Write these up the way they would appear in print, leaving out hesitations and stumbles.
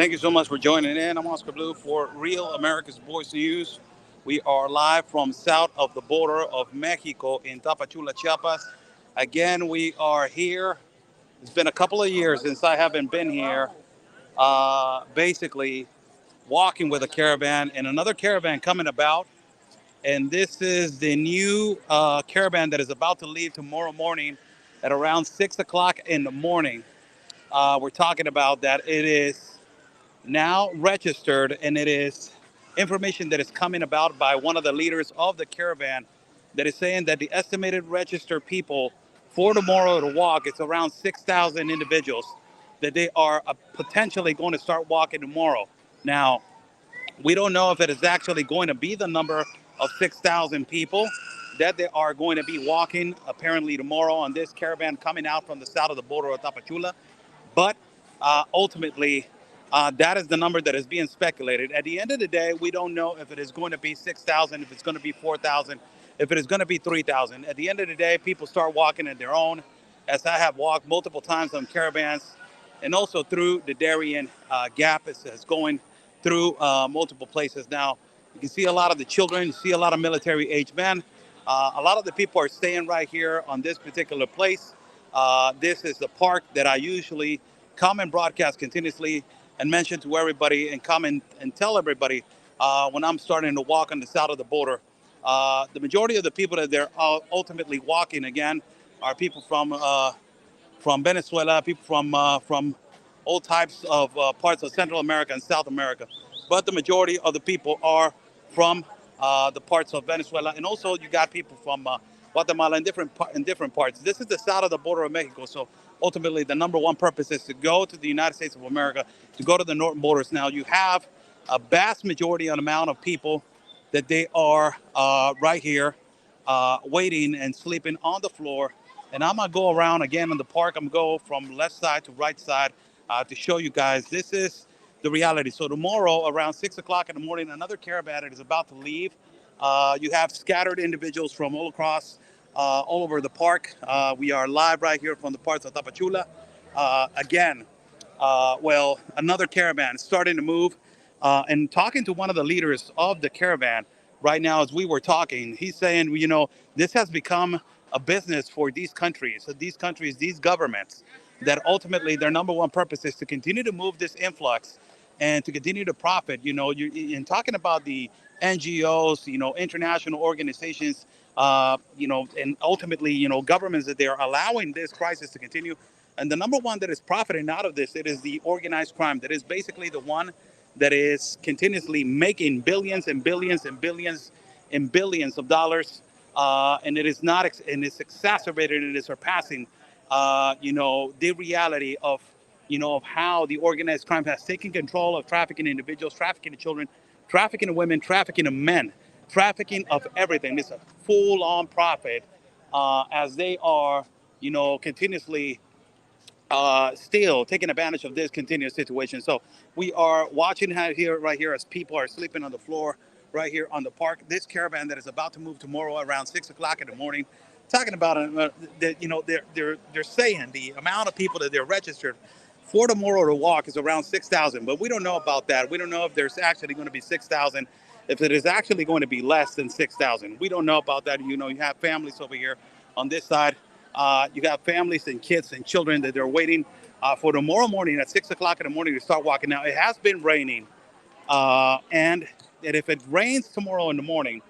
Thank you so much for joining in. I'm Oscar Blue for Real America's Voice News. We are live from south of the border of Mexico in Tapachula, Chiapas. Again, we are here. It's been a couple of years since I haven't been here. Basically, walking with a caravan and another caravan coming about. And this is the new caravan that is about to leave tomorrow morning at around 6 o'clock in the morning. We're talking about that it is now registered, and it is information that is coming about by one of the leaders of the caravan that is saying that the estimated registered people for tomorrow to walk is around 6,000 individuals that they are potentially going to start walking tomorrow. Now, we don't know if it is actually going to be the number of 6,000 people that they are going to be walking apparently tomorrow on this caravan coming out from the south of the border of Tapachula. But ultimately, that is the number that is being speculated. At the end of the day, we don't know if it is going to be 6,000, if it's going to be 4,000, if it is going to be 3,000. At the end of the day, people start walking at their own, as I have walked multiple times on caravans and also through the Darien Gap as going through multiple places. Now, you can see a lot of the children, you see a lot of military-aged men. A lot of the people are staying right here on this particular place. This is the park that I usually come and broadcast continuously and mention to everybody and come and tell everybody when I'm starting to walk on the south of the border. The majority of the people that they're ultimately walking again are people from Venezuela, people from all types of parts of Central America and South America. But the majority of the people are from the parts of Venezuela, and also you got people from Guatemala in different parts. This is the south of the border of Mexico, so ultimately the number one purpose is to go to the United States of America, to go to the northern borders. Now you have a vast majority of amount of people that they are right here waiting and sleeping on the floor. And I'm gonna go around again in the park. I'm gonna go from left side to right side to show you guys this is the reality. So tomorrow around 6 o'clock in the morning, another caravan is about to leave. You have scattered individuals from all across, all over the park. We are live right here from the parts of Tapachula. Again, another caravan is starting to move. And talking to one of the leaders of the caravan right now, as we were talking, he's saying, you know, this has become a business for these countries, these governments, that ultimately their number one purpose is to continue to move this influx and to continue to profit. You know, in talking about the NGOs, you know, international organizations, and ultimately, you know, governments that they are allowing this crisis to continue. And the number one that is profiting out of this, it is the organized crime. That is basically the one that is continuously making billions and billions and billions and billions of dollars. And it is not, and it's exacerbated and it's surpassing, the reality of, of how the organized crime has taken control of trafficking individuals, trafficking of children, trafficking of women, trafficking of men, trafficking of everything. It's a full-on profit as they are, continuously still taking advantage of this continuous situation. So we are watching right here as people are sleeping on the floor right here on the park. This caravan that is about to move tomorrow around 6 o'clock in the morning, talking about that, they're saying the amount of people that they're registered for tomorrow to walk is around 6,000, but we don't know about that. We don't know if there's actually going to be 6,000, if it is actually going to be less than 6,000. We don't know about that. You have families over here on this side. You got families and kids and children that they're waiting for tomorrow morning at 6 o'clock in the morning to start walking. Now, it has been raining, and that if it rains tomorrow in the morning,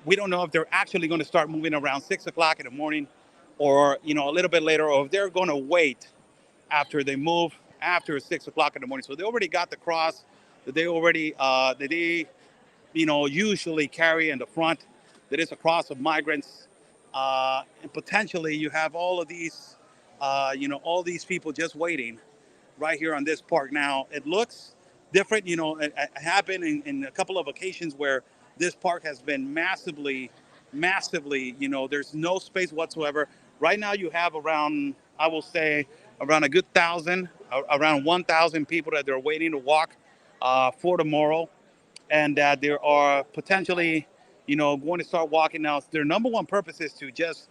we don't know if they're actually going to start moving around 6 o'clock in the morning or, a little bit later, or if they're going to wait after they move after 6 o'clock in the morning. So they already got the cross that they usually carry in the front. That is a cross of migrants. And potentially you have all of these, all these people just waiting right here on this park. Now, it looks different. It happened in a couple of occasions where this park has been massively, there's no space whatsoever. Right now you have around, I will say, around a good 1,000, around 1,000 people that they're waiting to walk for tomorrow. And that there are potentially, going to start walking now. Their number one purpose is to just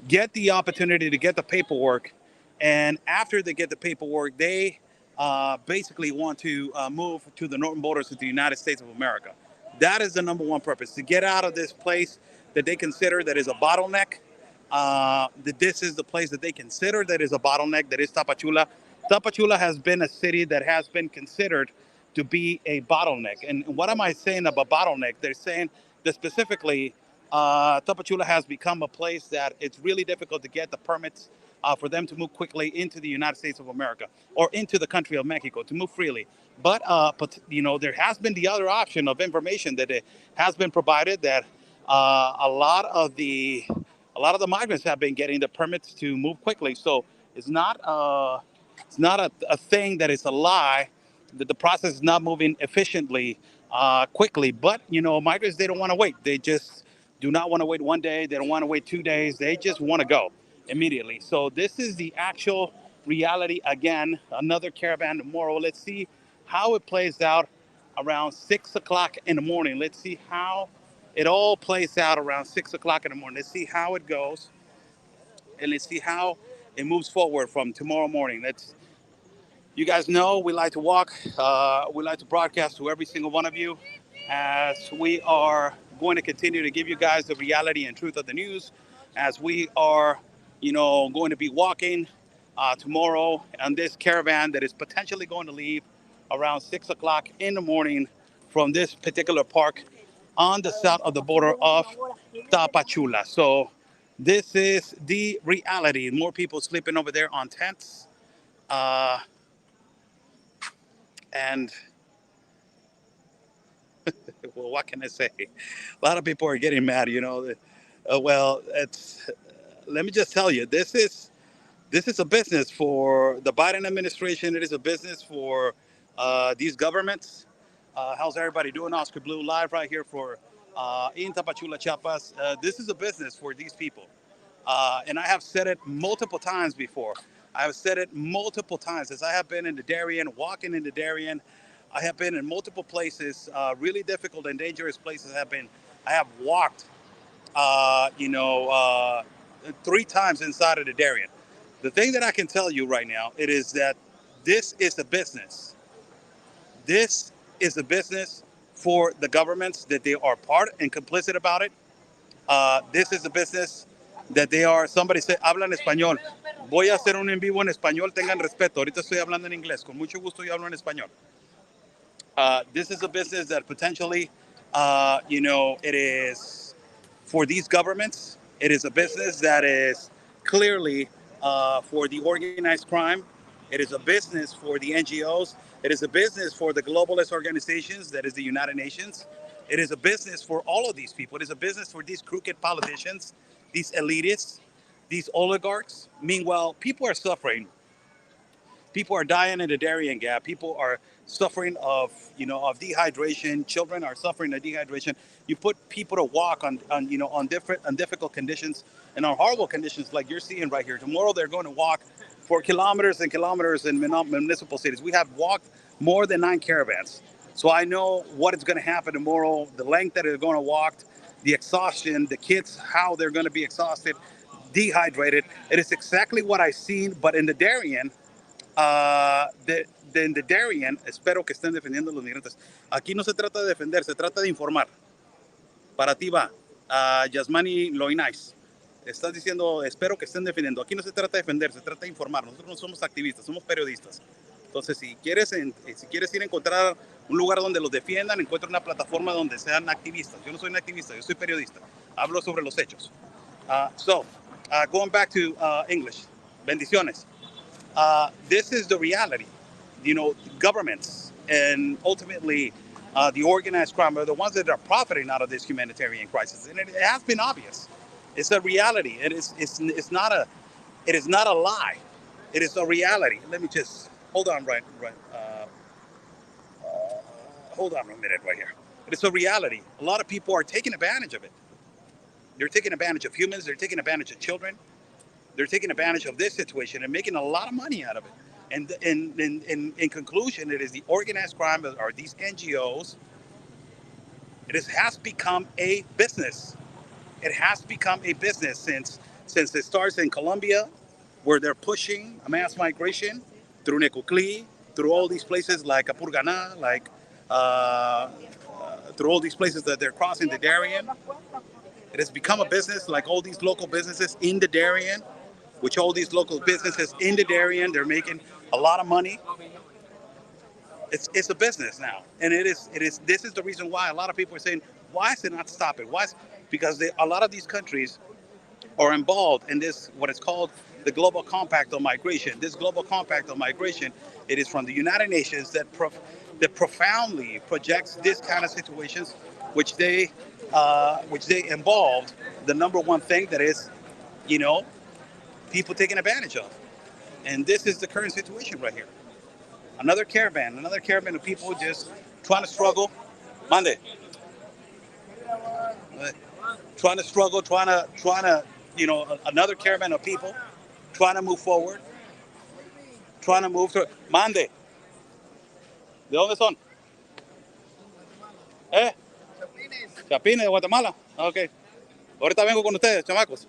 get the opportunity to get the paperwork. And after they get the paperwork, they basically want to move to the northern borders of the United States of America. That is the number one purpose, to get out of this place that they consider that is a bottleneck. That this is the place that they consider that is a bottleneck, that is Tapachula. Tapachula has been a city that has been considered to be a bottleneck. And what am I saying about bottleneck? They're saying that specifically Tapachula has become a place that it's really difficult to get the permits for them to move quickly into the United States of America or into the country of Mexico to move freely. But there has been the other option of information that it has been provided that a lot of the migrants have been getting the permits to move quickly. So it's not a thing that is a lie, that the process is not moving efficiently, quickly. But migrants, they don't want to wait. They just do not want to wait one day. They don't want to wait 2 days. They just want to go immediately. So this is the actual reality. Again, another caravan tomorrow. Let's see how it plays out around 6 o'clock in the morning. Let's see how it all plays out around 6 o'clock in the morning. Let's see how it goes, and let's see how it moves forward from tomorrow morning. You guys know we like to walk. We like to broadcast to every single one of you, as we are going to continue to give you guys the reality and truth of the news, as we are, going to be walking tomorrow on this caravan that is potentially going to leave around 6 o'clock in the morning from this particular park on the south of the border of Tapachula. So this is the reality. More people sleeping over there on tents. Uh, and well, what can I say? A lot of people are getting mad. Well, it's let me just tell you, this is a business for the Biden administration. It is a business for these governments. How's everybody doing? Oscar Blue live right here for in Tapachula, Chiapas. This is a business for these people. And I have said it multiple times before. I have said it multiple times as I have been in the Darien, walking in the Darien. I have been in multiple places, really difficult and dangerous places. I have walked, uh, you know, uh, 3 times inside of the Darien. The thing that I can tell you right now, it is that this is a business. This is a business for the governments that they are part and complicit about it. This is a business that they are. Somebody said, hablan español. Voy a hacer un en vivo en español. Tengan respeto. Ahorita estoy hablando en inglés. Con mucho gusto yo hablo en español. This is a business that potentially, it is for these governments. It is a business that is clearly for the organized crime. It is a business for the NGOs. It is a business for the globalist organizations, that is the United Nations. It is a business for all of these people. It is a business for these crooked politicians, these elitists, these oligarchs. Meanwhile, people are suffering. People are dying in the Darien Gap. People are suffering of dehydration. Children are suffering of dehydration. You put people to walk on difficult conditions and on horrible conditions like you're seeing right here. Tomorrow they're going to walk for kilometers and kilometers in municipal cities. We have walked more than 9 caravans. So I know what is going to happen tomorrow, the length that they're going to walk, the exhaustion, the kids, how they're going to be exhausted, dehydrated. It is exactly what I've seen, but in the Darien, de Darien, espero que estén defendiendo a los migrantes. Aquí no se trata de defender, se trata de informar. Para ti va, Yasmani Loinais. Estás diciendo, espero que estén defendiendo. Aquí no se trata de defender, se trata de informar. Nosotros no somos activistas, somos periodistas. Entonces, si quieres ir a encontrar un lugar donde los defiendan, encuentra una plataforma donde sean activistas. Yo no soy un activista, yo soy periodista. Hablo sobre los hechos. Going back to English. Bendiciones. This is the reality. Governments and ultimately the organized crime are the ones that are profiting out of this humanitarian crisis, and it has been obvious. It's a reality. It is not a lie. It is a reality. Let me just hold on hold on a minute right here. It is a reality. A lot of people are taking advantage of it. They're taking advantage of humans. They're taking advantage of children. They're taking advantage of this situation and making a lot of money out of it. And in conclusion, it is the organized crime or these NGOs. Has become a business. It has become a business since it starts in Colombia, where they're pushing a mass migration through Necoclí, through all these places like Apurgana, like through all these places that they're crossing the Darien. It has become a business like all these local businesses in the Darien, which all these local businesses in the Darien, they're making a lot of money. It's a business now, and it is. This is the reason why a lot of people are saying, why is it not stopping? Because a lot of these countries are involved in this, what is called the Global Compact on Migration. This Global Compact on Migration, it is from the United Nations that profoundly projects this kind of situations, which they involved the number one thing that is, you know, people taking advantage of. And this is the current situation right here. Another caravan of people just trying to struggle. Mande. Trying to struggle, another caravan of people trying to move forward, trying to move through. Mande. ¿De dónde son? Chapines de Guatemala. Ok. Ahorita vengo con ustedes, chamacos.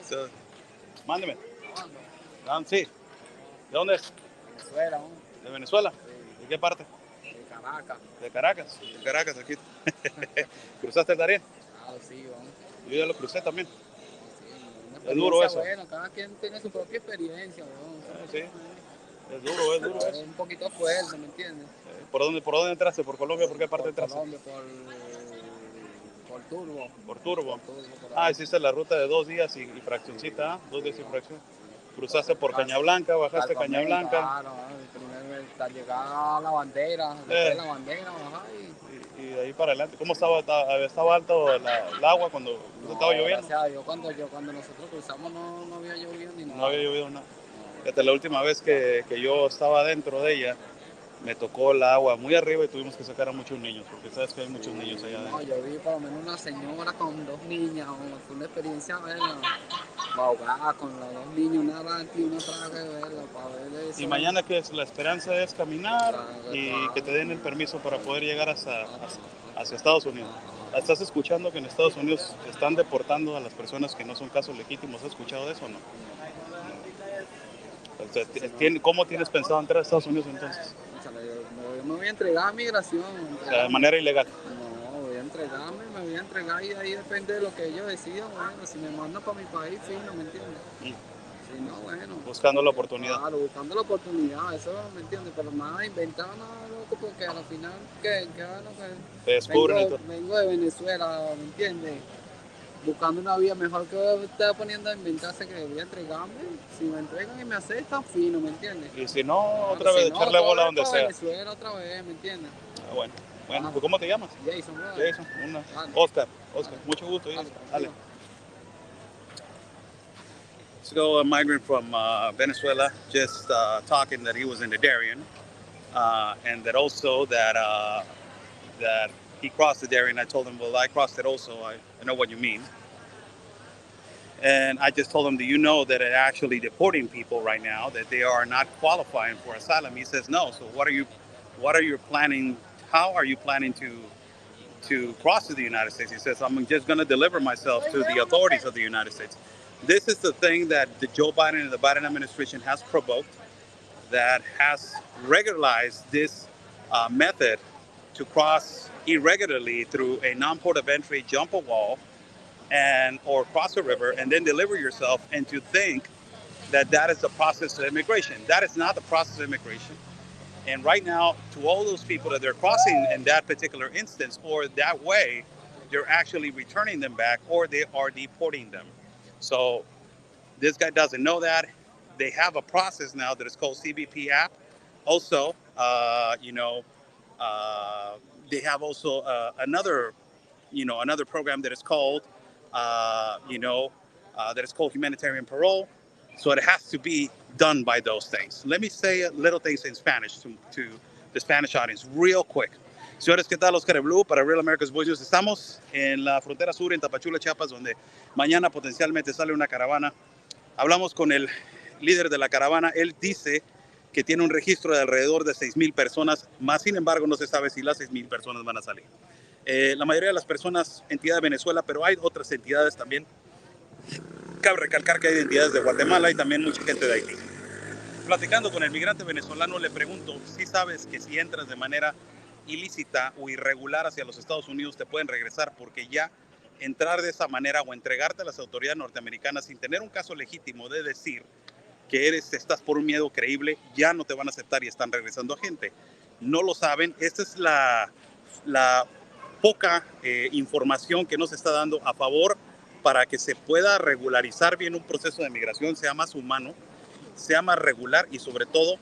So, mándeme. Sí. ¿De dónde es? Venezuela. ¿De Venezuela? Sí. ¿De qué parte? De Caracas. De Caracas. De Caracas, aquí. ¿Cruzaste el Darién? Ah, sí, vamos. Yo ya lo crucé también. Sí, es duro eso. Bueno, cada quien tiene su propia experiencia, ¿no? Sí. Es duro eso. Es un poquito fuerte, ¿me entiendes? ¿Por dónde entraste? ¿Por Colombia? ¿Por qué parte entraste? Colombia, por Turbo. Por Turbo. Hiciste la ruta de 2 días y fraccioncita, 2 días y fracción. Cruzaste por Caña Blanca, bajaste Caña Blanca. Claro, primero hasta llegar a la bandera, la bandera, bajar y de ahí para adelante. ¿Cómo estaba alto el agua cuando estaba lloviendo? Gracias a Dios, cuando nosotros cruzamos no había llovido ni nada. No había llovido nada. Fíjate, la última vez que yo estaba dentro de ella, me tocó el agua muy arriba y tuvimos que sacar a muchos niños, porque sabes que hay muchos niños allá adentro. No, yo vi por lo menos una señora con 2 niñas, fue una experiencia verla, ahogada con los 2 niños, una adelante y una atrás de verla, para ver eso. Y mañana que la esperanza es caminar y que te den el permiso para poder llegar hacia Estados Unidos. ¿Estás escuchando que en Estados Unidos están deportando a las personas que no son casos legítimos? ¿Has escuchado de eso o no? ¿Cómo tienes pensado entrar a Estados Unidos entonces? Yo me voy a entregar a migración. O sea, de manera ilegal. No, me voy a entregar y ahí depende de lo que ellos decidan. Bueno, si me mandan para mi país, fino, ¿me entiendes? Si no, bueno. Buscando la oportunidad. Claro, buscando la oportunidad, eso me entiendes, pero nada, inventar nada, loco, porque al final, ¿qué bueno que te descubren vengo de Venezuela, ¿me entiendes? Buscando una vida mejor que estar poniendo a inventarse que voy a entregarme. Si me entregan y me aceptan, fino, ¿me entiendes? Y si no, otra vez echarle bola donde sea. Venezuela otra vez, ¿me entiendes? Bueno, ¿pues cómo te llamas? Jason, ¿verdad? Jason, Oscar, mucho gusto. Dale. So a migrant from Venezuela just talking that he was in the Darien, and that also that he crossed the Darien. I told him, well, I crossed it also. I know what you mean. And I just told him, do you know that they're actually deporting people right now, that they are not qualifying for asylum? He says, no. So what are you planning? How are you planning to cross to the United States? He says, I'm just going to deliver myself to the authorities of the United States. This is the thing that the Joe Biden and the Biden administration has provoked, that has regularized this method to cross irregularly through a non-port of entry, jump a wall, or cross a river and then deliver yourself, and to think that is the process of immigration. That is not the process of immigration. And right now, to all those people that they're crossing in that particular instance or that way, they're actually returning them back or they are deporting them. So this guy doesn't know that. They have a process now that is called CBP app. Also, they have also another program that is called, that is called humanitarian parole. So it has to be done by those things. Let me say little things in Spanish to the Spanish audience real quick. Señores, ¿qué tal? Oscar Blue para Real America's Voices. Estamos en la frontera sur, en Tapachula, Chiapas, donde mañana potencialmente sale una caravana. Hablamos con el líder de la caravana. Él dice que tiene un registro de alrededor de 6,000 personas, más sin embargo no se sabe si las 6,000 personas van a salir. La mayoría de las personas, entidad de Venezuela, pero hay otras entidades también Cabe recalcar que hay identidades de Guatemala y también mucha gente de Haití. Platicando con el migrante venezolano, le pregunto si sabes que si entras de manera ilícita o irregular hacia los Estados Unidos te pueden regresar, porque ya entrar de esa manera o entregarte a las autoridades norteamericanas sin tener un caso legítimo de decir que estás por un miedo creíble, ya no te van a aceptar y están regresando a gente. No lo saben. Esta es la poca información que nos está dando a favor para que se pueda regularizar bien un proceso de migración, sea más humano, sea más regular y sobre todo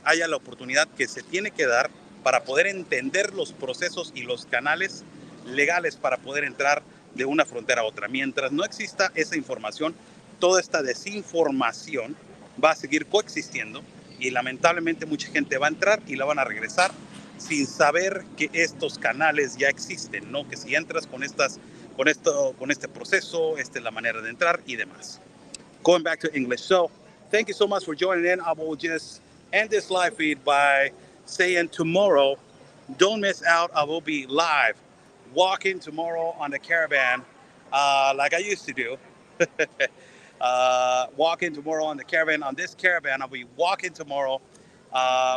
haya la oportunidad que se tiene que dar para poder entender los procesos y los canales legales para poder entrar de una frontera a otra. Mientras no exista esa información, toda esta desinformación va a seguir coexistiendo y lamentablemente mucha gente va a entrar y la van a regresar sin saber que estos canales ya existen, ¿no? Que si entras con este proceso, esta es la manera de entrar y demás. Going back to English. So, thank you so much for joining in. I will just end this live feed by saying tomorrow, don't miss out. I will be live walking tomorrow on the caravan like I used to do. Walking tomorrow on the caravan. On this caravan, I'll be walking tomorrow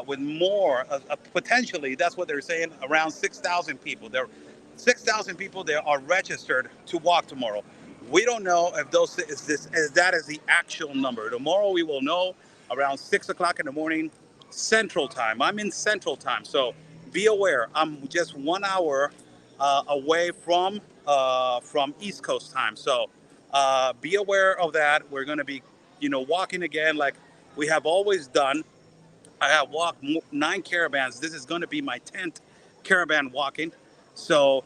with more, potentially, that's what they're saying, around 6,000 people. There 6,000 people there are registered to walk tomorrow. We don't know if that is the actual number. Tomorrow we will know around 6 o'clock in the morning, Central Time. I'm in Central Time, so be aware. I'm just 1 hour away from East Coast time. So be aware of that. We're going to be, walking again like we have always done. I have walked 9 caravans. This is going to be my 10th caravan walking. So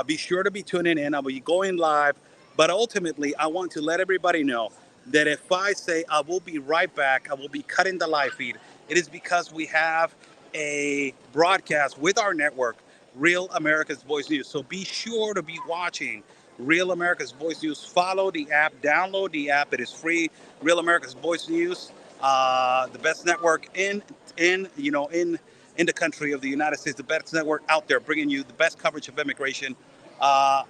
be sure to be tuning in. I'll be going live. But ultimately, I want to let everybody know that if I say I will be right back, I will be cutting the live feed, it is because we have a broadcast with our network, Real America's Voice News. So be sure to be watching Real America's Voice News. Follow the app, download the app. It is free. Real America's Voice News, the best network in the country of the United States, the best network out there, bringing you the best coverage of immigration.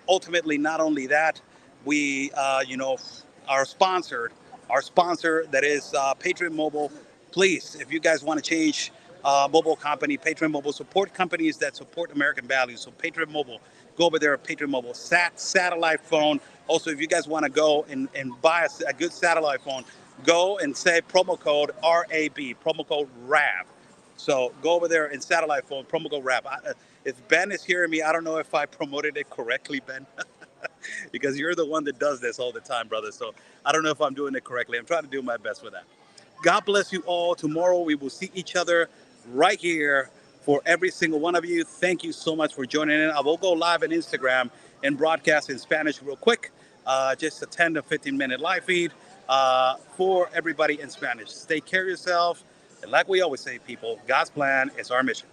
Ultimately, not only that, we are sponsored. Our sponsor, that is Patriot Mobile. Please, if you guys want to change mobile company, Patriot Mobile, support companies that support American values. So Patriot Mobile, go over there at Patriot Mobile. Satellite phone. Also, if you guys want to go and buy a good satellite phone, go and say promo code RAB, promo code RAV. So go over there in satellite phone, promo code RAV. If Ben is hearing me, I don't know if I promoted it correctly, Ben. Because you're the one that does this all the time, brother. So I don't know if I'm doing it correctly. I'm trying to do my best with that. God bless you all. Tomorrow we will see each other right here for every single one of you. Thank you so much for joining in. I will go live on Instagram and broadcast in Spanish real quick. Just a 10 to 15-minute live feed for everybody in Spanish. Take care of yourself. And like we always say, people, God's plan is our mission.